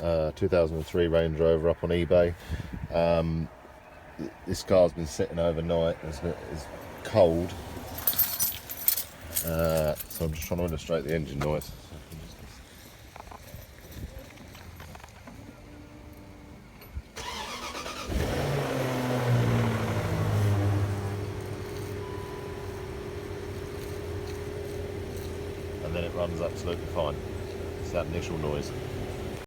2003 Range Rover up on eBay. This car's been sitting overnight. It's cold, so I'm just trying to illustrate the engine noise. And then it runs absolutely fine. It's that initial noise.